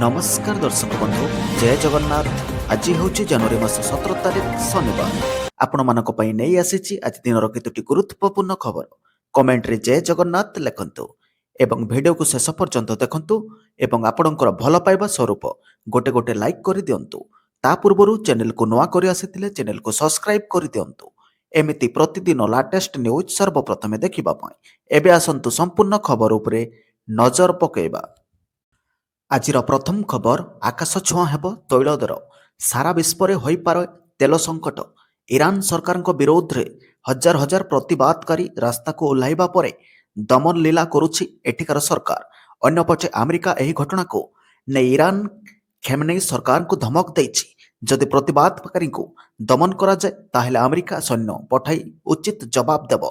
नमस्कार दर्शक बंधु जय जगन्नाथ। आज हूँ जनवरी मास 17 तारीख शनिवार। आपण मानक पई नहीं आसीची आज दिन केतोटी गुरुत्वपूर्ण खबर। कमेंट रे जय जगन्नाथ लिखंतु एवं वीडियो को शेष पर्यंत देखंतु एवं आपणकर भल पाइबा स्वरूप गोटे गोटे लाइक कर दियंतु। ता पूर्वरु चैनल को नवा करि आसीथिले चैनल को सब्सक्राइब कर दियंतु। एमिति प्रतिदिन लाटेस्ट न्यूज सर्वप्रथमे देखिबा पई एबे आसंतु संपूर्ण खबर उपरे नजर पकेइबा। आजिर प्रथम खबर आकाश छुआ हेब तैल दर सारा विश्व में होइपारे तेल संकट। ईरान सरकार विरोध में हजार हजार प्रतिवादकारी रास्ता को ओह्लाइबा परे दमन लीला करुछि एठिकार सरकार। अन्यपटे अमेरिका एही घटना को ने ईरान खेमनेई सरकार को धमक देछि जदि प्रतिवादकारी को दमन करा जाए ताहेले अमेरिका सैन्य पठाई उचित जवाब देव।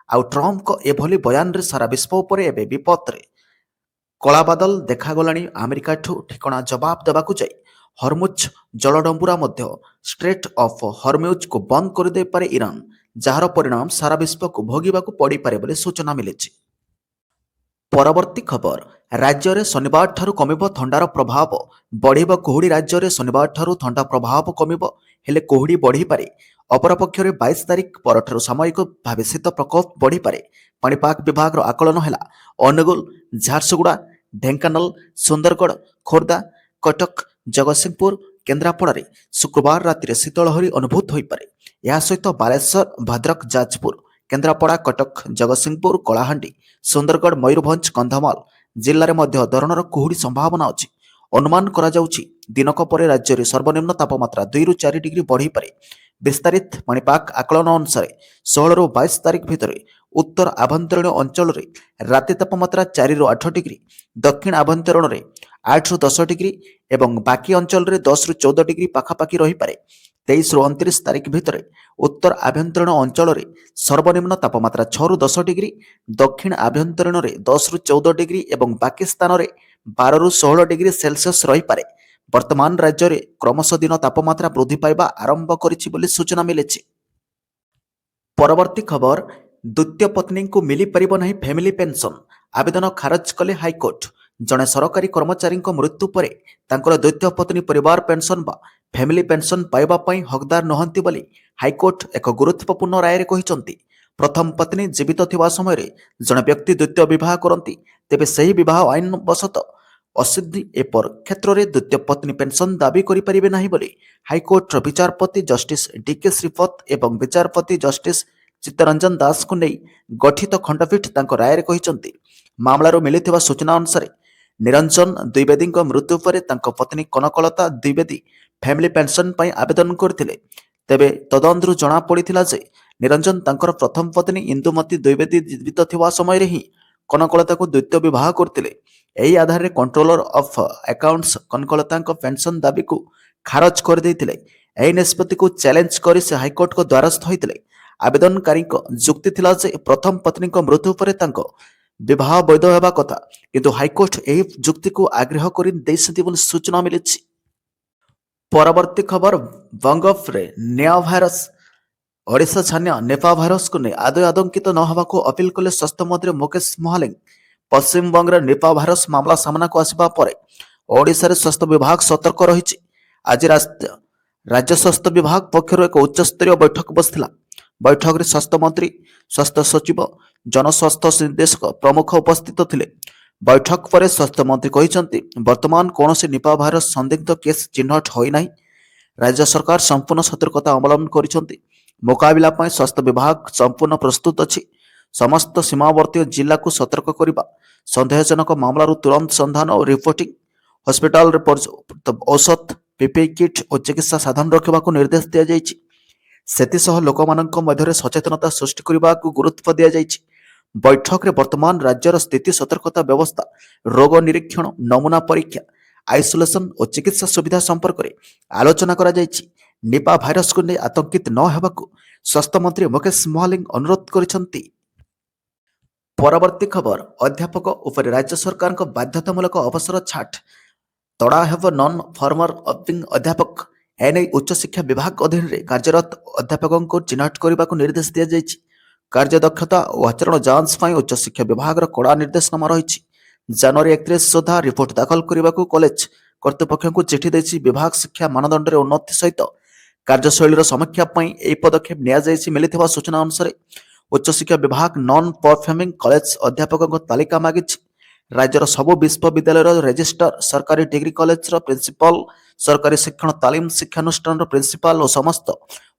आउ ट्रम्प को एभली बयान रे सारा विश्व उपरे एबे विपद रे कलाबादल देखागलाणी। अमेरिका ठिकଣା जवाब देवाकू जाई हरमुज जलडंबुरा मध्य स्ट्रेट ऑफ हरम्यूज को बंद कर दे पारे ईरान, जार परिणाम सारा विश्व को भोगिबाकू पड़ी पारे बोली सूचना मिलिछि। परवर्ती खबर राज्य में शनिवार ठारू कमिब थंडार प्रभाव बढ़िब। कुहुड़ी राज्य में शनिवार ठारू थंडा प्रभाव कमिब हेले कुहुड़ी बढ़ी पारे। अपरपक्ष 22 तारीख परठारू सामयिक भाव शीत प्रकोप बढ़ी पारे। पाणीपाग विभाग आकलन है अनुगुल, झारसुगुड़ा, ढेंकानाल, सुंदरगढ़, खोर्धा, कटक, जगतसिंहपुर, केन्द्रापड़ा शुक्रवार राति शीतलहरी अनुभूत हो पारे। यह सहित बालेश्वर, भद्रक, जाजपुर, केन्द्रापड़ा, कटक, जगतसिंहपुर, कलाहांडी, सुंदरगढ़, मयूरभंज, कंधमाल जिले में धरणर कुहुड़ी संभावना अच्छी। अनुमान करा जाउछि दिनक परे राज्य में सर्वनिम्न तापमात्रा 2 ରୁ 4 डिग्री बढ़ी पारे। विस्तारित पाणीपाग आकलन अनुसार 16 ରୁ 22 तारीख भितर उत्तर आभ्यंतरीण अंचल राति तापमात्रा 4 ରୁ 8 डिग्री, दक्षिण आभ्यंतरीण 8 ରୁ 10 डिग्री एवं बाकी अंचल 10 ରୁ 14 डिग्री पाखापाखि रही पारे। 23 ରୁ 29 तारीख भितर उत्तर आभ्यंतरीण अंचल सर्वनिम्न तापमात्रा 6 ରୁ 10 डिग्री, दक्षिण आभ्यंतरीण 10 ରୁ 14 डिग्री एवं बाकी स्थान 12 ରୁ 16 डिग्री सेल्सियस रही पारे। वर्तमान राज्य में क्रमश दिन तापमात्रा वृद्धि पाइबा आरंभ करिछि बोली सूचना मिलिछि। परवर्ती खबर द्वितीय पत्नी को मिली परिब नहीं फैमिली पेंशन, आवेदन खारज कले हाईकोर्ट। जड़े सरकारी कर्मचारी मृत्यु पर तांकर द्वितीय पत्नी परिवार पेंशन बा फैमिली पेंशन पाइबा पई हकदार नहंती बोली हाईकोर्ट एक गुरुत्वपूर्ण राय कहिसंती। प्रथम पत्नी जीवित थिबा समय जड़े व्यक्ति द्वितीय विवाह करती तेबे सही विवाह आईन वशत असिद्धि एपर क्षेत्र में द्वितीय पत्नी पेंशन दाबी करें नहीं बोली हाईकोर्ट विचारपति जस्टिस डीके श्रीपत एवं विचारपति जस्टिस चित्तरंजन दास को नहीं गठित खंडपीठ तांको राय कहिसंती। मामलार मिलिथिबा सूचना अनुसार निरंजन द्विवेदी मृत्यु पर तांको पत्नी कनकलता द्विवेदी फैमिली पेंशन पई आवेदन करथिले। तेबे तदंतरु जणा पड़िथिला जे निरंजन तांकर प्रथम पत्नी इंदुमती द्विवेदी जीवित थिबा समय ही कनकलता को द्वितीय विवाह करथिले। एही आधार में controller of accounts Kanaklata pension दाबी को खारज कर देथिले। एही निष्पत्ति को चैलेंज करी से हाईकोर्ट को द्वारस्थ होइथिले। आवेदनकारी जुक्ति थिला जे प्रथम पत्नी मृत्यु पर तांको विवाह वैध हेबा कथा, किंतु हाईकोर्ट एही जुक्ति को आग्रह करि दैसथि बोली सूचना मिलिछि। परवर्ती खबर बंगफ रे निया भाइरस ओडिशा छान्य नेपा भाइरस को नहीं आदौ आतंकित न होगा अपील कले स्वास्थ्य मंत्री मुकेश महालिंग। पश्चिम बंग निपा भाइरस मामला सामना को आसवा पर ओडिशा रे स्वास्थ्य विभाग सतर्क रही। आज राज्य स्वास्थ्य विभाग पक्षर एक उच्चस्तरीय बैठक बसला। बैठक में स्वास्थ्य मंत्री, स्वास्थ्य सचिव, जनस्वास्थ्य निर्देशक प्रमुख उपस्थित थिले। बैठक पर स्वास्थ्य मंत्री कहते वर्तमान कौन से निपा भाइरस संदिग्ध केस चिन्हट होना। राज्य सरकार संपूर्ण सतर्कता अवलंबन कर मुकाबला पर स्वास्थ्य विभाग संपूर्ण प्रस्तुत अच्छी। समस्त सीमावर्ती जिला को सतर्क करने, संदेहजनक मामलार तुरंत संधान और रिपोर्टिंग, हॉस्पिटल औषध, पीपीई किट और चिकित्सा साधन रखा निर्देश दि जाइए। सेतिसह लोकमाननक मध्यरे सचेतनता सृष्टि करने को गुरुत्व दि जाइए। बैठक में वर्तमान राज्यर स्थिति, सतर्कता व्यवस्था, रोग निरीक्षण, नमूना परीक्षा, आइसोलेशन और चिकित्सा सुविधा संपर्क में आलोचना करा जाइए। निपा भाइरस को नहीं आतंकित न होगा स्वास्थ्य मंत्री मुकेश महालिंग अनुरोध करिसंती। परवर्ती खबर अध्यापक उपर राज्य सरकार बाध्यतामूलक अवसर छाट तड़ा हेब नॉन फॉर्मर अपिंग अध्यापक। एने उच्च शिक्षा विभाग अधीन रे कार्यरत अध्यापकों को चिन्हट करने को निर्देश दि जाइए। कार्यदक्षता और आचरण जांच पर उच्च शिक्षा विभाग कड़ा निर्देशनामा रही। जनवरी 31 सुधा रिपोर्ट दाखल करने को कॉलेज କର୍ତ୍ତୃପକ୍ଷଙ୍କୁ ଚିଠି ଦେଇଛି। ବିଭାଗ ଶିକ୍ଷା ମାନଦଣ୍ଡରେ ଉନ୍ନତି ସହିତ କାର୍ଯ୍ୟଶୈଳୀର ସମୀକ୍ଷା ପାଇଁ ଏହି ପଦକ୍ଷେପ ନିଆଯାଇଛି। ମିଳିଥିବା ସୂଚନା ଅନୁସାରେ ଉଚ୍ଚଶିକ୍ଷା ବିଭାଗ ନନ୍ ପରଫର୍ମିଂ କଲେଜ ଅଧ୍ୟାପକଙ୍କ ତାଲିକା ମାଗିଛି। ରାଜ୍ୟର ସବୁ ବିଶ୍ୱବିଦ୍ୟାଳୟର ରେଜିଷ୍ଟ୍ରାର, ସରକାରୀ ଡିଗ୍ରୀ କଲେଜର ପ୍ରିନ୍ସିପାଲ, ସରକାରୀ ଶିକ୍ଷଣ ତାଲିମ ଶିକ୍ଷାନୁଷ୍ଠାନର ପ୍ରିନ୍ସିପାଲ ଓ ସମସ୍ତ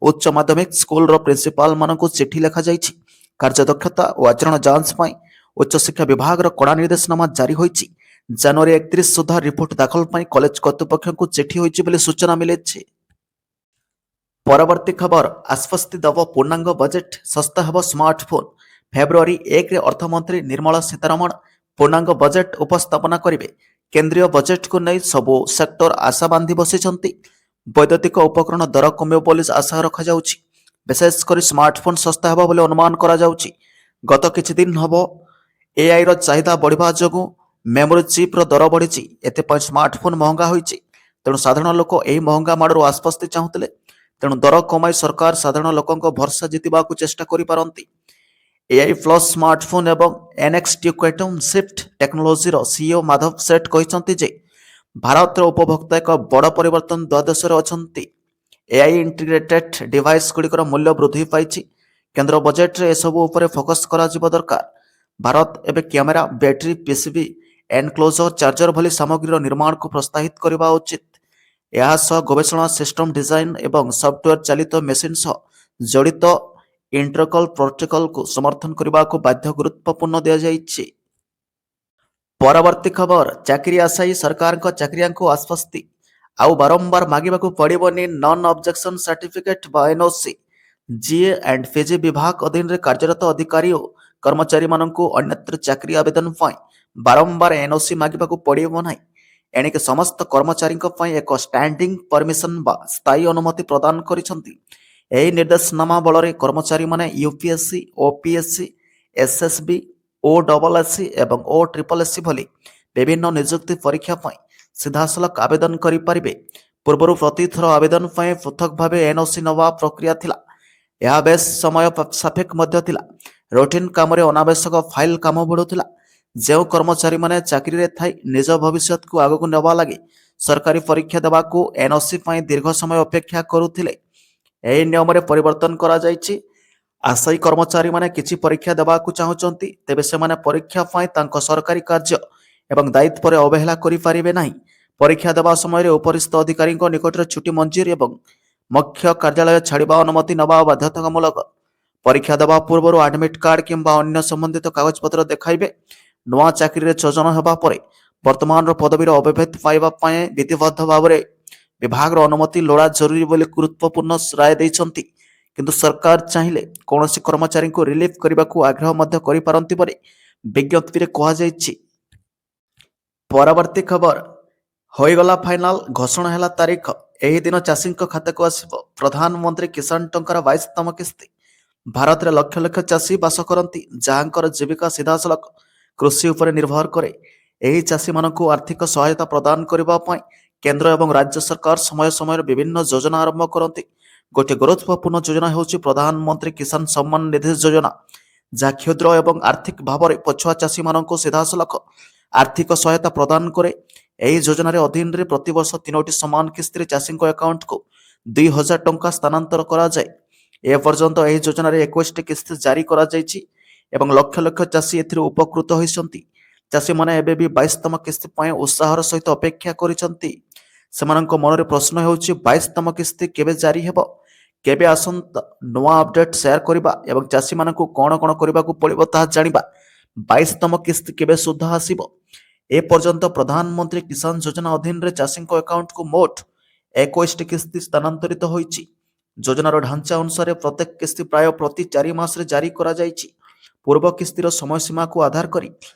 ଉଚ୍ଚ ମାଧ୍ୟମିକ ସ୍କୁଲର ପ୍ରିନ୍ସିପାଲମାନଙ୍କୁ ଚିଠି ଲେଖାଯାଇଛି। କାର୍ଯ୍ୟଦକ୍ଷତା ଓ ଆଚରଣ ଯାଞ୍ଚ ପାଇଁ ଉଚ୍ଚଶିକ୍ଷା ବିଭାଗର କଡ଼ା ନିର୍ଦ୍ଦେଶନାମା ଜାରି ହୋଇଛି। ଜାନୁଆରୀ 31 ସୁଦ୍ଧା ରିପୋର୍ଟ ଦାଖଲ ପାଇଁ କଲେଜ କର୍ତ୍ତୃପକ୍ଷଙ୍କୁ ଚିଠି ହୋଇଛି ବୋଲି ସୂଚନା ମିଳିଛି। ପରବର୍ତ୍ତୀ ଖବର, ଆଶ୍ୱସ୍ତି ଦେବ ପୂର୍ଣ୍ଣାଙ୍ଗ ବଜେଟ୍, ଶସ୍ତା ହେବ ସ୍ମାର୍ଟଫୋନ୍। ଫେବୃଆରୀ 1ରେ ଅର୍ଥମନ୍ତ୍ରୀ ନିର୍ମଳା ସୀତାରମଣ ପୂର୍ଣ୍ଣାଙ୍ଗ ବଜେଟ୍ ଉପସ୍ଥାପନା କରିବେ। କେନ୍ଦ୍ରୀୟ ବଜେଟ୍କୁ ନେଇ ସବୁ ସେକ୍ଟର ଆଶା ବାନ୍ଧି ବସିଛନ୍ତି। ବୈଦ୍ୟୁତିକ ଉପକରଣ ଦର କମିବ ବୋଲି ଆଶା ରଖାଯାଉଛି। ବିଶେଷ କରି ସ୍ମାର୍ଟଫୋନ୍ ଶସ୍ତା ହେବ ବୋଲି ଅନୁମାନ କରାଯାଉଛି। ଗତ କିଛି ଦିନ ହେବ ଏଆଇର ଚାହିଦା ବଢ଼ିବା ଯୋଗୁଁ ମେମୋରି ଚିପ୍ର ଦର ବଢ଼ିଛି। ଏଥିପାଇଁ ସ୍ମାର୍ଟଫୋନ୍ ମହଙ୍ଗା ହୋଇଛି। ତେଣୁ ସାଧାରଣ ଲୋକ ଏହି ମହଙ୍ଗା ମାଡ଼ରୁ ଆଶ୍ୱସ୍ତି ଚାହୁଁଥିଲେ। ତେଣୁ ଦର କମାଇ ସରକାର ସାଧାରଣ ଲୋକଙ୍କ ଭରସା ଜିତିବାକୁ ଚେଷ୍ଟା କରିପାରନ୍ତି। ଏଆଇ ପ୍ଲସ୍ ସ୍ମାର୍ଟଫୋନ୍ ଏବଂ ଏନ୍ଏକ୍ସଟି କ୍ୱାଣ୍ଟମ୍ ସିଫ୍ଟ ଟେକ୍ନୋଲୋଜିର ସିଇଓ ମାଧବ ସେଠ କହିଛନ୍ତି ଯେ ଭାରତର ଉପଭୋକ୍ତା ଏକ ବଡ଼ ପରିବର୍ତ୍ତନ ଦ୍ୱାଦଶରେ ଅଛନ୍ତି। ଏଆଇ ଇଣ୍ଟିଗ୍ରେଟେଡ୍ ଡିଭାଇସ୍ ଗୁଡ଼ିକର ମୂଲ୍ୟ ବୃଦ୍ଧି ପାଇଛି। କେନ୍ଦ୍ର ବଜେଟ୍ରେ ଏସବୁ ଉପରେ ଫୋକସ୍ କରାଯିବା ଦରକାର। ଭାରତ ଏବେ camera, battery, PCB, enclosure, charger ଭଳି ସାମଗ୍ରୀର ନିର୍ମାଣକୁ ପ୍ରୋତ୍ସାହିତ କରିବା ଉଚିତ। ଏହା ସହ ଗବେଷଣା, ସିଷ୍ଟମ ଡିଜାଇନ ଏବଂ ସଫ୍ଟୱେର ଚାଳିତ ମେସିନ ସହ ଜଡ଼ିତ ଇଣ୍ଟରକଲ୍ ପ୍ରୋଟୋକଲକୁ ସମର୍ଥନ କରିବାକୁ ବାଧ୍ୟ ଗୁରୁତ୍ୱପୂର୍ଣ୍ଣ ଦିଆଯାଇଛି। ପରବର୍ତ୍ତୀ ଖବର, ଚାକିରି ଆଶାୟୀ ସରକାରଙ୍କ ଚାକିରିଆଙ୍କୁ ଆଶ୍ୱସ୍ତି। ଆଉ ବାରମ୍ବାର ମାଗିବାକୁ ପଡ଼ିବନି ନନ୍ ଅବଜେକ୍ସନ ସାର୍ଟିଫିକେଟ୍ ବା ଏନ୍ଓସି। ଜିଏ ଆଣ୍ଡ ପିଜି ବିଭାଗ ଅଧୀନରେ କାର୍ଯ୍ୟରତ ଅଧିକାରୀ ଓ କର୍ମଚାରୀମାନଙ୍କୁ ଅନ୍ୟତ୍ର ଚାକିରି ଆବେଦନ ପାଇଁ ବାରମ୍ବାର ଏନ୍ଓସି ମାଗିବାକୁ ପଡ଼ିବ ନାହିଁ। ଏଣିକି ସମସ୍ତ କର୍ମଚାରୀଙ୍କ ପାଇଁ ଏକ ଷ୍ଟାଣ୍ଡିଂ ପରମିଶନ ବା ସ୍ଥାୟୀ ଅନୁମତି ପ୍ରଦାନ କରିଛନ୍ତି। ଏହି ନିର୍ଦ୍ଦେଶନାମା ବଳରେ କର୍ମଚାରୀମାନେ ୟୁପିଏସ୍ସି, ଓପିଏସ୍ସି, ଏସ୍ଏସ୍ବି, ଓଡବଲ୍ଏସ୍ସି ଏବଂ ଓଟ୍ରିପଲ୍ଏସ୍ସି ଭଳି ବିଭିନ୍ନ ନିଯୁକ୍ତି ପରୀକ୍ଷା ପାଇଁ ସିଧାସଳଖ ଆବେଦନ କରିପାରିବେ। ପୂର୍ବରୁ ପ୍ରତିଥର ଆବେଦନ ପାଇଁ ପୃଥକ ଭାବେ ଏନ୍ଓସି ନେବା ପ୍ରକ୍ରିୟା ଥିଲା। ଏହା ବେଶ ସମୟ ସାପେକ୍ଷ ମଧ୍ୟ ଥିଲା। ରୁଟିନ୍ କାମରେ ଅନାବଶ୍ୟକ ଫାଇଲ କାମ ବଢ଼ୁଥିଲା। ଯେଉଁ କର୍ମଚାରୀମାନେ ଚାକିରିରେ ଥାଇ ନିଜ ଭବିଷ୍ୟତକୁ ଆଗକୁ ନେବା ଲାଗି ସରକାରୀ ପରୀକ୍ଷା ଦେବାକୁ ଏନ୍ଓସି ପାଇଁ ଦୀର୍ଘ ସମୟ ଅପେକ୍ଷା କରୁଥିଲେ, ଏହି ନିୟମରେ ପରିବର୍ତ୍ତନ କରାଯାଇଛି। ଆଶାୟୀ କର୍ମଚାରୀମାନେ କିଛି ପରୀକ୍ଷା ଦେବାକୁ ଚାହୁଁଛନ୍ତି, ତେବେ ସେମାନେ ପରୀକ୍ଷା ପାଇଁ ତାଙ୍କ ସରକାରୀ କାର୍ଯ୍ୟ ଏବଂ ଦାୟିତ୍ୱରେ ଅବହେଳା କରିପାରିବେ ନାହିଁ। ପରୀକ୍ଷା ଦେବା ସମୟରେ ଉପରିସ୍ଥ ଅଧିକାରୀଙ୍କ ନିକଟରେ ଛୁଟି ମଞ୍ଜୁରୀ ଏବଂ ମୁଖ୍ୟ କାର୍ଯ୍ୟାଳୟ ଛାଡ଼ିବା ଅନୁମତି ନେବା ବାଧ୍ୟତାମୂଳକ। ପରୀକ୍ଷା ଦେବା ପୂର୍ବରୁ ଆଡମିଟ୍ କାର୍ଡ କିମ୍ବା ଅନ୍ୟ ସମ୍ବନ୍ଧିତ କାଗଜପତ୍ର ଦେଖାଇବେ। ନୂଆ ଚାକିରିରେ ଯୋଜନା ହେବା ପରେ ବର୍ତ୍ତମାନର ପଦବୀର ଅବ୍ୟବହିତ ପାଇବା ପାଇଁ ବିଧିବଦ୍ଧ ଭାବରେ ବିଭାଗର ଅନୁମତି ଲୋଡ଼ା ଜରୁରୀ ବୋଲି ଗୁରୁତ୍ୱପୂର୍ଣ୍ଣ ରାୟ ଦେଇଛନ୍ତି। କିନ୍ତୁ ସରକାର ଚାହିଁଲେ କୌଣସି କର୍ମଚାରୀଙ୍କୁ ରିଲିଫ୍ କରିବାକୁ ଆଗ୍ରହ ମଧ୍ୟ କରିପାରନ୍ତି ବୋଲି ବିଜ୍ଞପ୍ତିରେ କୁହାଯାଇଛି। ପରବର୍ତ୍ତୀ ଖବର, ହୋଇଗଲା ଫାଇନାଲ, ଘୋଷଣା ହେଲା ତାରିଖ। ଏହି ଦିନ ଚାଷୀଙ୍କ ଖାତାକୁ ଆସିବ ପ୍ରଧାନମନ୍ତ୍ରୀ କିଷାନ ଟଙ୍କାର 22ତମ କିସ୍ତି। ଭାରତରେ ଲକ୍ଷ ଲକ୍ଷ ଚାଷୀ ବାସ କରନ୍ତି, ଯାହାଙ୍କର ଜୀବିକା ସିଧାସଳଖ କୃଷି ଉପରେ ନିର୍ଭର କରେ। ଏହି ଚାଷୀମାନଙ୍କୁ ଆର୍ଥିକ ସହାୟତା ପ୍ରଦାନ କରିବା ପାଇଁ କେନ୍ଦ୍ର ଏବଂ ରାଜ୍ୟ ସରକାର ସମୟ ସମୟରେ ବିଭିନ୍ନ ଯୋଜନା ଆରମ୍ଭ କରନ୍ତି। ଗୋଟିଏ ଗୁରୁତ୍ୱପୂର୍ଣ୍ଣ ଯୋଜନା ହେଉଛି ପ୍ରଧାନମନ୍ତ୍ରୀ କିଷାନ ସମ୍ମାନ ନିଧି ଯୋଜନା, ଯାହା କ୍ଷୁଦ୍ର ଏବଂ ଆର୍ଥିକ ଭାବରେ ପଛୁଆ ଚାଷୀମାନଙ୍କୁ ସିଧାସଳଖ ଆର୍ଥିକ ସହାୟତା ପ୍ରଦାନ କରେ। ଏହି ଯୋଜନାରେ ଅଧୀନରେ ପ୍ରତିବର୍ଷ 3ଟି ସମାନ କିସ୍ତିରେ ଚାଷୀଙ୍କ ଆକାଉଣ୍ଟକୁ 2,000 ଟଙ୍କା ସ୍ଥାନାନ୍ତର କରାଯାଏ। ଏପର୍ଯ୍ୟନ୍ତ ଏହି ଯୋଜନାରେ 21ଟି କିସ୍ତି ଜାରି କରାଯାଇଛି ଏବଂ ଲକ୍ଷ ଲକ୍ଷ ଚାଷୀ ଏଥିରୁ ଉପକୃତ ହୋଇଛନ୍ତି। ଚାଷୀମାନେ ଏବେ ବି 22ତମ କିସ୍ତି ପାଇଁ ଉତ୍ସାହର ସହିତ ଅପେକ୍ଷା କରିଛନ୍ତି। ସେମାନଙ୍କ ମନରେ ପ୍ରଶ୍ନ ହେଉଛି, 22ତମ କିସ୍ତି କେବେ ଜାରି ହେବ? କେବେ ଆସନ୍ତା ନୂଆ ଅପଡେଟ୍ ସେୟାର କରିବା ଏବଂ ଚାଷୀମାନଙ୍କୁ କ'ଣ କ'ଣ କରିବାକୁ ପଡ଼ିବ ତାହା ଜାଣିବା। 22ତମ କିସ୍ତି କେବେ ସୁଦ୍ଧା ଆସିବ? ଏପର୍ଯ୍ୟନ୍ତ ପ୍ରଧାନମନ୍ତ୍ରୀ କିଷାନ ଯୋଜନା ଅଧୀନରେ ଚାଷୀଙ୍କ ଆକାଉଣ୍ଟକୁ ମୋଟ 21ଟି କିସ୍ତି ସ୍ଥାନାନ୍ତରିତ ହୋଇଛି। ଯୋଜନାର ଢାଞ୍ଚା ଅନୁସାରେ ପ୍ରତ୍ୟେକ କିସ୍ତି ପ୍ରାୟ ପ୍ରତି 4 ମାସରେ ଜାରି କରାଯାଇଛି। ପୂର୍ବ କିସ୍ତିର ସମୟସୀମାକୁ ଆଧାର କରି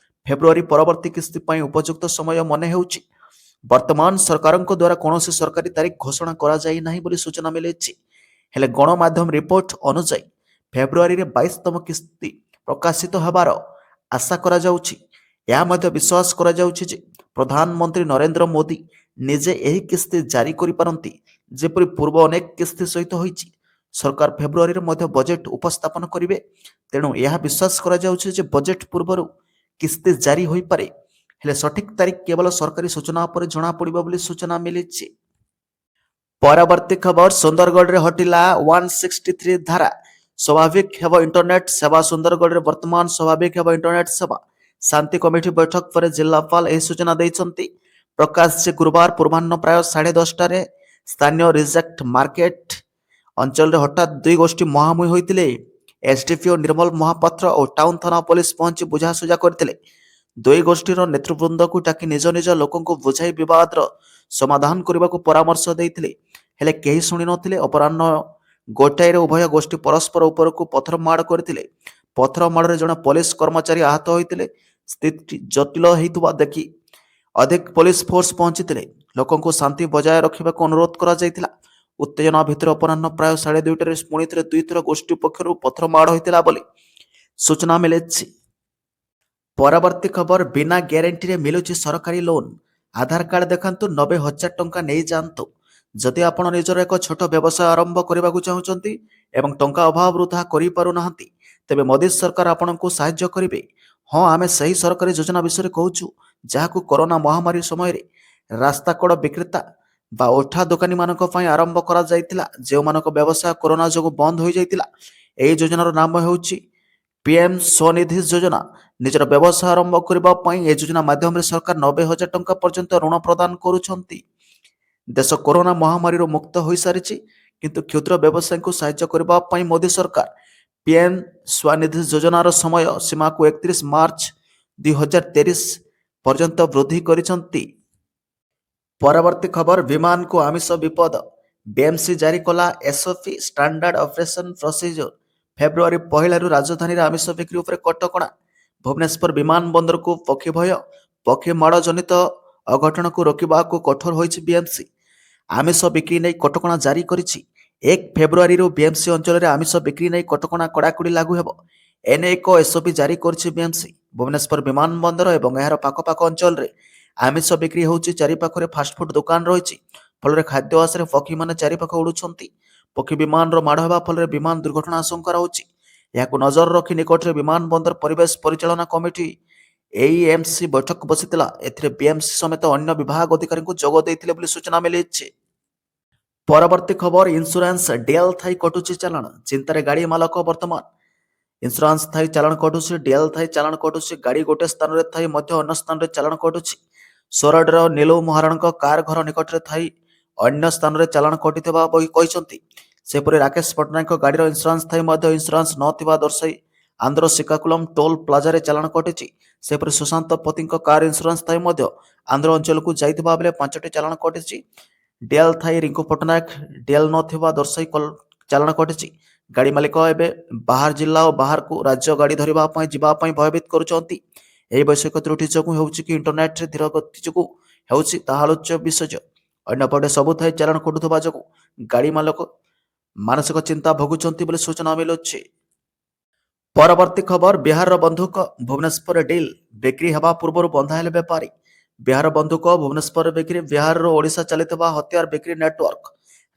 ଫେବୃଆରୀ ପରବର୍ତ୍ତୀ କିସ୍ତି ପାଇଁ ଉପଯୁକ୍ତ ସମୟ ମନେ ହେଉଛି। ବର୍ତ୍ତମାନ ସରକାରଙ୍କ ଦ୍ୱାରା କୌଣସି ସରକାରୀ ତାରିଖ ଘୋଷଣା କରାଯାଇ ନାହିଁ ବୋଲି ସୂଚନା ମିଳିଛି। ହେଲେ ଗଣମାଧ୍ୟମ ରିପୋର୍ଟ ଅନୁଯାୟୀ ଫେବୃଆରୀରେ 22ତମ କିସ୍ତି ପ୍ରକାଶିତ ହେବାର ଆଶା କରାଯାଉଛି। ଏହା ମଧ୍ୟ ବିଶ୍ୱାସ କରାଯାଉଛି ଯେ ପ୍ରଧାନମନ୍ତ୍ରୀ ନରେନ୍ଦ୍ର ମୋଦି ନିଜେ ଏହି କିସ୍ତି ଜାରି କରିପାରନ୍ତି, ଯେପରି ପୂର୍ବ ଅନେକ କିସ୍ତି ସହିତ ହୋଇଛି। ସରକାର ଫେବୃଆରୀରେ ମଧ୍ୟ ବଜେଟ୍ ଉପସ୍ଥାପନ କରିବେ। ତେଣୁ ଏହା ବିଶ୍ୱାସ କରାଯାଉଛି ଯେ ବଜେଟ୍ ପୂର୍ବରୁ କିସ୍ତି ଜାରି ହୋଇପାରେ। ହେଲେ ସଠିକ୍ ତାରିଖ କେବଳ ସରକାରୀ ସୂଚନା ଉପରେ ଜଣାପଡ଼ିବ ବୋଲି ସୂଚନା ମିଳିଛି। ପରବର୍ତ୍ତୀ ଖବର, ସୁନ୍ଦରଗଡ଼ରେ ହଟିଲା 163 ଧାରା, ସ୍ୱାଭାବିକ ହେବ ଇଣ୍ଟରନେଟ୍ ସେବା। ସୁନ୍ଦରଗଡ଼ରେ ବର୍ତ୍ତମାନ ସ୍ୱାଭାବିକ ହେବ ଇଣ୍ଟରନେଟ୍ ସେବା। ଶାନ୍ତି କମିଟି ବୈଠକ ପରେ ଜିଲ୍ଲାପାଳ ଏହି ସୂଚନା ଦେଇଛନ୍ତି। ପ୍ରକାଶ ଯେ ଗୁରୁବାର ପୂର୍ବାହ୍ନ ପ୍ରାୟ 10:30ରେ ସ୍ଥାନୀୟ ରିଜେକ୍ଟ ମାର୍କେଟ ଅଞ୍ଚଳରେ ହଠାତ୍ ଦୁଇ ଗୋଷ୍ଠୀ ମୁହାଁମୁହିଁ ହୋଇଥିଲେ। ଏସ୍ଡିପିଓ ନିର୍ମଳ ମହାପାତ୍ର ଓ ଟାଉନ ଥାନା ପୋଲିସ ପହଞ୍ଚି ବୁଝାସୁଝା କରିଥିଲେ। ଦୁଇ ଗୋଷ୍ଠୀର ନେତୃବୃନ୍ଦକୁ ଡାକି ନିଜ ନିଜ ଲୋକଙ୍କୁ ବୁଝାଇ ବିବାଦର ସମାଧାନ କରିବାକୁ ପରାମର୍ଶ ଦେଇଥିଲେ, ହେଲେ କେହି ଶୁଣିନଥିଲେ। ଅପରାହ୍ନ 1ଟାରେ ଉଭୟ ଗୋଷ୍ଠୀ ପରସ୍ପର ଉପରକୁ ପଥର ମାଡ଼ କରିଥିଲେ। ପଥର ମାଡ଼ରେ ଜଣେ ପୋଲିସ କର୍ମଚାରୀ ଆହତ ହୋଇଥିଲେ। ସ୍ଥିତି ଜଟିଳ ହେଉଥିବା ଦେଖି ଅଧିକ ପୋଲିସ ଫୋର୍ସ ପହଞ୍ଚିଥିଲେ। ଲୋକଙ୍କୁ ଶାନ୍ତି ବଜାୟ ରଖିବାକୁ ଅନୁରୋଧ କରାଯାଇଥିଲା। ଉତ୍ତେଜନା ଭିତରେ ଅପରାହ୍ନ ପ୍ରାୟ 2:30ରେ ପୁଣି ଥରେ ଦୁଇଥର ଗୋଷ୍ଠୀ ପକ୍ଷରୁ ପଥର ମାଡ଼ ହୋଇଥିଲା ବୋଲି ସୂଚନା ମିଳିଛି। ପରବର୍ତ୍ତୀ ଖବର, ବିନା ଗ୍ୟାରେଣ୍ଟିରେ ମିଳୁଛି ସରକାରୀ ଲୋନ୍। ଆଧାର କାର୍ଡ ଦେଖାନ୍ତୁ, 90,000 ଟଙ୍କା ନେଇଯାଆନ୍ତୁ। ଯଦି ଆପଣ ନିଜର ଏକ ଛୋଟ ବ୍ୟବସାୟ ଆରମ୍ଭ କରିବାକୁ ଚାହୁଁଛନ୍ତି ଏବଂ ଟଙ୍କା ଅଭାବରୁ ତାହା କରିପାରୁନାହାନ୍ତି, ତେବେ ମୋଦି ସରକାର ଆପଣଙ୍କୁ ସାହାଯ୍ୟ କରିବେ। ହଁ, ଆମେ ସେହି ସରକାରୀ ଯୋଜନା ବିଷୟରେ କହୁଛୁ ଯାହାକୁ କରୋନା ମହାମାରୀ ସମୟରେ ରାସ୍ତାକଡ଼ ବିକ୍ରେତା ବା ଓଠା ଦୋକାନୀମାନଙ୍କ ପାଇଁ ଆରମ୍ଭ କରାଯାଇଥିଲା, ଯେଉଁମାନଙ୍କ ବ୍ୟବସାୟ କରୋନା ଯୋଗୁଁ ବନ୍ଦ ହୋଇଯାଇଥିଲା। ଏହି ଯୋଜନାର ନାମ ହେଉଛି ପିଏମ୍ ସ୍ୱନିଧି ଯୋଜନା। ନିଜର ବ୍ୟବସାୟ ଆରମ୍ଭ କରିବା ପାଇଁ ଏହି ଯୋଜନା ମାଧ୍ୟମରେ ସରକାର 90,000 ଟଙ୍କା ପର୍ଯ୍ୟନ୍ତ ଋଣ ପ୍ରଦାନ କରୁଛନ୍ତି। ଦେଶ କରୋନା ମହାମାରୀରୁ ମୁକ୍ତ ହୋଇସାରିଛି, କିନ୍ତୁ କ୍ଷୁଦ୍ର ବ୍ୟବସାୟୀଙ୍କୁ ସାହାଯ୍ୟ କରିବା ପାଇଁ ମୋଦି ସରକାର ପିଏମ୍ ସ୍ୱନିଧି ଯୋଜନାର ସମୟ ସୀମାକୁ 31 ମାର୍ଚ୍ଚ 2023 ପର୍ଯ୍ୟନ୍ତ ବୃଦ୍ଧି କରିଛନ୍ତି। ପରବର୍ତ୍ତୀ ଖବର, ବିମାନକୁ ଆମିଷ ବିପଦ। ବିଏମ୍ସି ଜାରି କଲା ଏସ୍ଓପି ଷ୍ଟାଣ୍ଡାର୍ଡ ଅପରେସନ୍ ପ୍ରୋସିଜ୍ୟୋର। ଫେବୃଆରୀ 1ରୁ ରାଜଧାନୀରେ ଆମିଷ ବିକ୍ରି ଉପରେ କଟକଣା। ଭୁବନେଶ୍ୱର ବିମାନ ବନ୍ଦରକୁ ପକ୍ଷୀ ଭୟ, ପକ୍ଷୀ ମାଡ଼ ଜନିତ ଅଘଟଣକୁ ରୋକିବାକୁ କଠୋର ହୋଇଛି ବିଏମ୍ସି। ଆମିଷ ବିକ୍ରି ନେଇ କଟକଣା ଜାରି କରିଛି। 1 ଫେବୃଆରୀରୁ ବିଏମ୍ସି ଅଞ୍ଚଳରେ ଆମିଷ ବିକ୍ରି ନେଇ କଟକଣା କଡ଼ାକଡ଼ି ଲାଗୁ ହେବ। ଏନେଇ ଏକ ଏସ୍ଓପି ଜାରି କରିଛି ବିଏମ୍ସି। ଭୁବନେଶ୍ୱର ବିମାନ ବନ୍ଦର ଏବଂ ଏହାର ପାଖପାଖ ଅଞ୍ଚଳରେ ଆମିଷ ବିକ୍ରି ହେଉଛି। ଚାରିପାଖରେ ଫାଷ୍ଟଫୁଡ୍ ଦୋକାନ ରହିଛି, ଫଳରେ ଖାଦ୍ୟ ଆଶାରେ ପକ୍ଷୀମାନେ ଚାରିପାଖ ଉଡ଼ୁଛନ୍ତି। ପକ୍ଷୀ ବିମାନର ମାଡ଼ ହେବା ଫଳରେ ବିମାନ ଦୁର୍ଘଟଣା ଆଶଙ୍କା ରହୁଛି। ଏହାକୁ ନଜର ରଖି ନିକଟରେ ବିମାନ ବନ୍ଦର ପରିବେଶ ପରିଚାଳନା କମିଟି ଏଇଏମ୍ସି ବୈଠକ ବସିଥିଲା। ଏଥିରେ ବିଏମ୍ସି ସମେତ ଅନ୍ୟ ବିଭାଗ ଅଧିକାରୀଙ୍କୁ ଯୋଗ ଦେଇଥିଲେ ବୋଲି ସୂଚନା ମିଳିଛି। ପରବର୍ତ୍ତୀ ଖବର, ଇନ୍ସୁରାନ୍ସ ଡିଏଲ୍ ଥାଇ କଟୁଛି ଚାଲାଣ। ଚିନ୍ତାରେ ଗାଡ଼ି ମାଲକ ବର୍ତ୍ତମାନ। ଇନ୍ସୁରାନ୍ସ ଥାଇ ଚାଲାଣ କଟୁଛି, ଡିଏଲ୍ ଥାଇ ଚାଲାଣ କଟୁଛି। ଗାଡ଼ି ଗୋଟିଏ ସ୍ଥାନରେ ଥାଇ ମଧ୍ୟ ଅନ୍ୟ ସ୍ଥାନରେ ଚାଲାଣ କଟୁଛି। ସୋରଡ଼ର ନୀଲୁ ମହାରଣାଙ୍କ କାର ଘର ନିକଟରେ ଥାଇ ଅନ୍ୟ ସ୍ଥାନରେ ଚାଲାଣ କଟିଥିବା କହିଛନ୍ତି। ସେପରି ରାକେଶ ପଟ୍ଟନାୟକଙ୍କ ଗାଡ଼ିର ଇନ୍ସୁରାନ୍ସ ଥାଇ ମଧ୍ୟ ଇନ୍ସୁରାନ୍ସ ନଥିବା ଦର୍ଶାଇ ଆନ୍ଧ୍ର ଶ୍ରୀକାକୁଲମ ଟୋଲ୍ ପ୍ଲାଜାରେ ଚାଲାଣ କଟିଛି। ସେପରି ସୁଶାନ୍ତ ପତିଙ୍କ କାର ଇନ୍ସୁରାନ୍ସ ଥାଇ ମଧ୍ୟ ଆନ୍ଧ୍ର ଅଞ୍ଚଳକୁ ଯାଇଥିବା ବେଳେ 5ଟି ଚାଲାଣ କଟିଛି। ଡିଏଲ୍ ଥାଇ ରିଙ୍କୁ ପଟ୍ଟନାୟକ ଡିଏଲ୍ ନଥିବା ଦର୍ଶାଇ ଚାଲାଣ କଟିଛି। ଗାଡ଼ି ମାଲିକ ଏବେ ବାହାର ଜିଲ୍ଲା ଓ ବାହାରକୁ ରାଜ୍ୟ ଗାଡ଼ି ଧରିବା ପାଇଁ ଯିବା ପାଇଁ ଭୟଭୀତ କରୁଛନ୍ତି। ଏହି ବୈଷୟିକ ତ୍ରୁଟି ଯୋଗୁଁ ହେଉଛି କି ଇଣ୍ଟରନେଟ୍ରେ ଧୀର ଗତି ଯୋଗୁଁ ହେଉଛି, ତାହା ଆଲୋଚ୍ୟ ବିଷୟ। ଅନ୍ୟପଟେ ସବୁ ଥାଇ ଚାଲାଣ କଟୁଥିବା ଯୋଗୁଁ ଗାଡ଼ି ମାଲିକ ମାନସିକ ଚିନ୍ତା ଭୋଗୁଛନ୍ତି ବୋଲି ସୂଚନା ମିଳୁଛି। ପରବର୍ତ୍ତୀ ଖବର, ବିହାରର ବନ୍ଧୁକ ଭୁବନେଶ୍ୱରରେ ଡିଲ୍ ବିକ୍ରି ହେବା ପୂର୍ବରୁ ବନ୍ଧା ହେଲେ ବେପାରୀ। ବିହାର ବନ୍ଧୁକ ଭୁବନେଶ୍ୱରରେ ବିକ୍ରି। ବିହାରରୁ ଓଡ଼ିଶା ଚାଲିଥିବା ହତିଆର ବିକ୍ରି ନେଟୱାର୍କ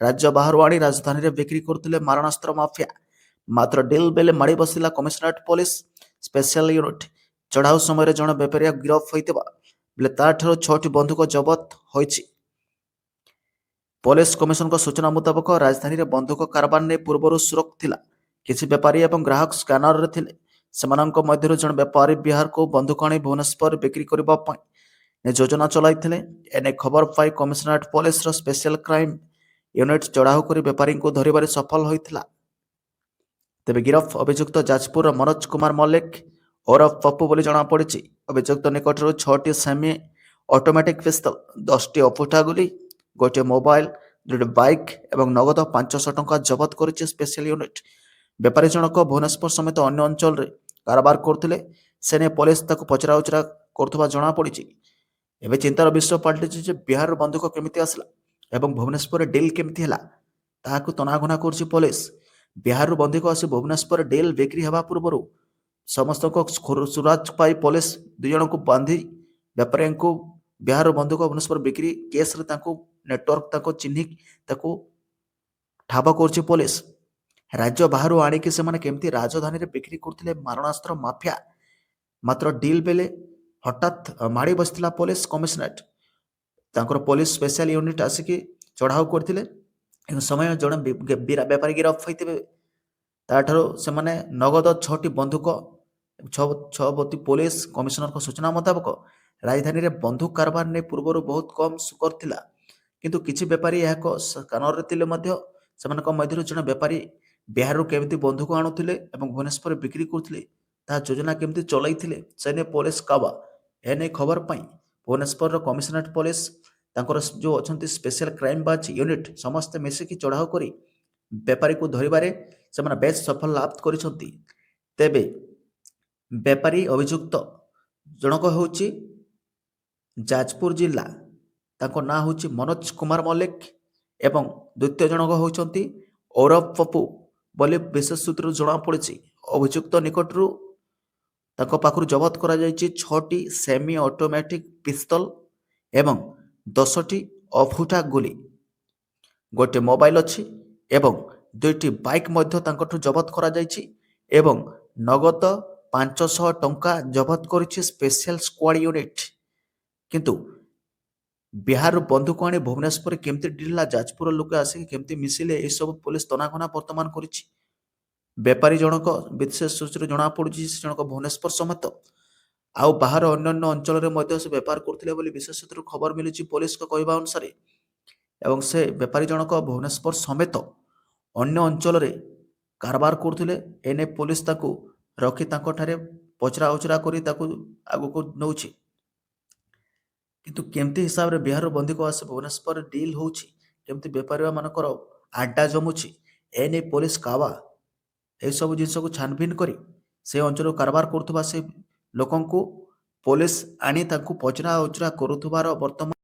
ରାଜ୍ୟ ବାହାରୁ ଆଣି ରାଜଧାନୀରେ ବିକ୍ରି କରୁଥିଲେ ମାରଣାସ୍ତ୍ର ମାଫିଆ। ମାତ୍ର ଡିଲ୍ ବେଳେ ମାଡ଼ି ବସିଲା କମିଶନରେଟ୍ ପୋଲିସ ସ୍ପେଶାଲ ୟୁନିଟ୍। ଚଢ଼ାଉ ସମୟରେ ଜଣେ ବେପାରୀଆ ଗିରଫ ହୋଇଥିବା ବେଳେ ତାଠାରୁ 6ଟି ବନ୍ଧୁକ ଜବତ ହୋଇଛି। ପୋଲିସ କମିଶନଙ୍କ ସୂଚନା ମୁତାବକ ରାଜଧାନୀରେ ବନ୍ଧୁକ କାରବାର ନେଇ ପୂର୍ବରୁ ସୁରକ ଥିଲା। କିଛି ବେପାରୀ ଏବଂ ଗ୍ରାହକ ସ୍କାନରରେ ଥିଲେ। ସେମାନଙ୍କ ମଧ୍ୟରୁ ଜଣେ ବେପାରୀ ବିହାରକୁ ବନ୍ଧୁକ ଆଣି ଭୁବନେଶ୍ୱରରେ ବିକ୍ରି କରିବା ପାଇଁ ଯୋଜନା ଚଳାଇଥିଲେ। ଏନେଇ ଖବର ପାଇ କମିଶନରେଟ୍ ପୋଲିସର ସ୍ପେଶାଲ କ୍ରାଇମ୍ ୟୁନିଟ୍ ଚଢ଼ାଉ କରି ବେପାରୀଙ୍କୁ ଧରିବାରେ ସଫଳ ହୋଇଥିଲା। ତେବେ ଗିରଫ ଅଭିଯୁକ୍ତ ଯାଜପୁରର ମନୋଜ କୁମାର ମଲ୍ଲିକ ଓରଫ ପପୁ ବୋଲି ଜଣାପଡ଼ିଛି। ଅଭିଯୁକ୍ତ ନିକଟରୁ 6ଟି ସେମି ଅଟୋମେଟିକ୍ ପିସ୍ତଲ, 10ଟି ଅଫୁଠା ଗୁଲି, ଗୋଟିଏ ମୋବାଇଲ, 2ଟି ବାଇକ୍ ଏବଂ ନଗଦ 500 ଟଙ୍କା ଜବତ କରିଛି ସ୍ପେଶାଲ ୟୁନିଟ୍। ବେପାରୀ ଜଣକ ଭୁବନେଶ୍ୱର ସମେତ ଅନ୍ୟ ଅଞ୍ଚଳରେ କାରବାର କରୁଥିଲେ। ସେ ନେଇ ପୋଲିସ ତାକୁ ପଚରାଉଚରା କରୁଥିବା ଜଣାପଡ଼ିଛି। ଏବେ ଚିନ୍ତାର ବିଷୟ ପାଲଟିଛି ଯେ ବିହାରର ବନ୍ଧୁକ କେମିତି ଆସିଲା ଏବଂ ଭୁବନେଶ୍ୱରରେ ଡିଲ୍ କେମିତି ହେଲା, ତାହାକୁ ତନାଘନା କରୁଛି ପୋଲିସ। ବିହାରରୁ ବନ୍ଧୁକ ଆସି ଭୁବନେଶ୍ୱରରେ ଡିଲ୍ ବିକ୍ରି ହେବା ପୂର୍ବରୁ ସମସ୍ତଙ୍କ ସୁରାଜ ପାଇ ପୋଲିସ 2 ଜଣଙ୍କୁ ବାନ୍ଧି ବେପାରୀଙ୍କୁ ବିହାରରୁ ବନ୍ଧୁକ ଭୁବନେଶ୍ୱର ବିକ୍ରି କେସ୍ରେ ତାଙ୍କୁ ନେଟୱାର୍କ ତାଙ୍କୁ ଚିହ୍ନି ତାକୁ ଠାବ କରୁଛି ପୋଲିସ। ରାଜ୍ୟ ବାହାରୁ ଆଣିକି ସେମାନେ କେମିତି ରାଜଧାନୀରେ ବିକ୍ରି କରୁଥିଲେ ମାରଣାସ୍ତ୍ର ମାଫିଆ। ମାତ୍ର ଡିଲ୍ ବେଳେ ହଠାତ୍ ମାଡ଼ି ବସିଥିଲା ପୋଲିସ କମିଶନରେଟ୍। ତାଙ୍କର ପୋଲିସ ସ୍ପେଶାଲ ୟୁନିଟ୍ ଆସିକି ଚଢ଼ାଉ କରିଥିଲେ। ଏହି ସମୟ ଜଣେ ବେପାରୀ ଗିରଫ ହୋଇଥିବେ। ତାଠାରୁ ସେମାନେ ନଗଦ 6ଟି ବନ୍ଧୁକ 6 ପୋଲିସ କମିଶନରଙ୍କ ସୂଚନା ମୁତାବକ ରାଜଧାନୀରେ ବନ୍ଧୁକ କାରବାର ନେଇ ପୂର୍ବରୁ ବହୁତ କମ୍ ସୁକର ଥିଲା। କିନ୍ତୁ କିଛି ବେପାରୀ ଏହାକୁ କାନରେ ଥିଲେ ମଧ୍ୟ ସେମାନଙ୍କ ମଧ୍ୟରୁ ଜଣେ ବେପାରୀ ବିହାରରୁ କେମିତି ବନ୍ଧୁକ ଆଣୁଥିଲେ ଏବଂ ଭୁବନେଶ୍ୱରରେ ବିକ୍ରି କରୁଥିଲେ ତାହା ଯୋଜନା କେମିତି ଚଲାଇଥିଲେ ସେ ନେଇ ପୋଲିସ କାବା। ଏନେଇ ଖବର ପାଇଁ ଭୁବନେଶ୍ୱରର କମିଶନରେଟ୍ ପୋଲିସ ତାଙ୍କର ଯେଉଁ ଅଛନ୍ତି ସ୍ପେଶାଲ କ୍ରାଇମ୍ ବ୍ରାଞ୍ଚ ୟୁନିଟ୍ ସମସ୍ତେ ମିଶିକି ଚଢ଼ାଉ କରି ବେପାରୀକୁ ଧରିବାରେ ସେମାନେ ବେଶ ସଫଳ ଲାଭ କରିଛନ୍ତି। ତେବେ ବେପାରୀ ଅଭିଯୁକ୍ତ ଜଣକ ହେଉଛି ଯାଜପୁର ଜିଲ୍ଲା, ତାଙ୍କ ନାଁ ହେଉଛି ମନୋଜ କୁମାର ମଲ୍ଲିକ ଏବଂ ଦ୍ୱିତୀୟ ଜଣକ ହେଉଛନ୍ତି ଔରବ ପପୁ ବୋଲି ବିଶେଷ ସୂତ୍ରରୁ ଜଣାପଡ଼ିଛି। ଅଭିଯୁକ୍ତ ନିକଟରୁ ତାଙ୍କ ପାଖରୁ ଜବତ କରାଯାଇଛି 6ଟି ସେମି ଅଟୋମେଟିକ୍ ପିସ୍ତଲ ଏବଂ 10ଟି ଅଫୁଟା ଗୁଲି, ଗୋଟିଏ ମୋବାଇଲ ଅଛି ଏବଂ 2ଟି ବାଇକ୍ ମଧ୍ୟ ତାଙ୍କଠୁ ଜବତ କରାଯାଇଛି ଏବଂ ନଗଦ 500 ଟଙ୍କା ଜବତ କରିଛି ସ୍ପେଶାଲ ସ୍କ୍ୱାଡ୍ ୟୁନିଟ୍। କିନ୍ତୁ ବିହାରରୁ ବନ୍ଧୁକ ଆଣି ଭୁବନେଶ୍ୱରରେ କେମିତି ଡିଳିଲା, ଯାଜପୁର ଲୋକ ଆସିକି କେମିତି ମିଶିଲେ, ଏସବୁ ପୋଲିସ ତନାଘନା ବର୍ତ୍ତମାନ କରିଛି। ବେପାରୀ ଜଣକ ବିଶେଷ ସୂତ୍ରରୁ ଜଣାପଡ଼ୁଛି ସେ ଜଣକ ଭୁବନେଶ୍ୱର ସମେତ ଆଉ ବାହାର ଅନ୍ୟାନ୍ୟ ଅଞ୍ଚଳରେ ମଧ୍ୟ ସେ ବେପାର କରୁଥିଲେ ବୋଲି ବିଶେଷ ସୂତ୍ରରୁ ଖବର ମିଳୁଛି ପୋଲିସଙ୍କ କହିବା ଅନୁସାରେ। ଏବଂ ସେ ବେପାରୀ ଜଣକ ଭୁବନେଶ୍ୱର ସମେତ ଅନ୍ୟ ଅଞ୍ଚଳରେ କାରବାର କରୁଥିଲେ। ଏନେଇ ପୋଲିସ ତାକୁ ରଖି ତାଙ୍କଠାରେ ପଚରା ଉଚରା କରି ତାକୁ ଆଗକୁ ନେଉଛି। କିନ୍ତୁ କେମିତି ହିସାବରେ ବିହାରରୁ ବନ୍ଧୁକ ଆସି ଭୁବନେଶ୍ୱରରେ ଡିଲ୍ ହେଉଛି, କେମିତି ବେପାରୀମାନଙ୍କର ଆଡ୍ଡା ଜମୁଛି, ଏନେଇ ପୋଲିସ କାବା ଏସବୁ ଜିନିଷକୁ ଛାନଭିନ କରି ସେ ଅଞ୍ଚଳରୁ କାରବାର କରୁଥିବା ସେ ଲୋକଙ୍କୁ ପୋଲିସ ଆଣି ତାଙ୍କୁ ପଚରା ଉଚରା କରୁଥିବାର ବର୍ତ୍ତମାନ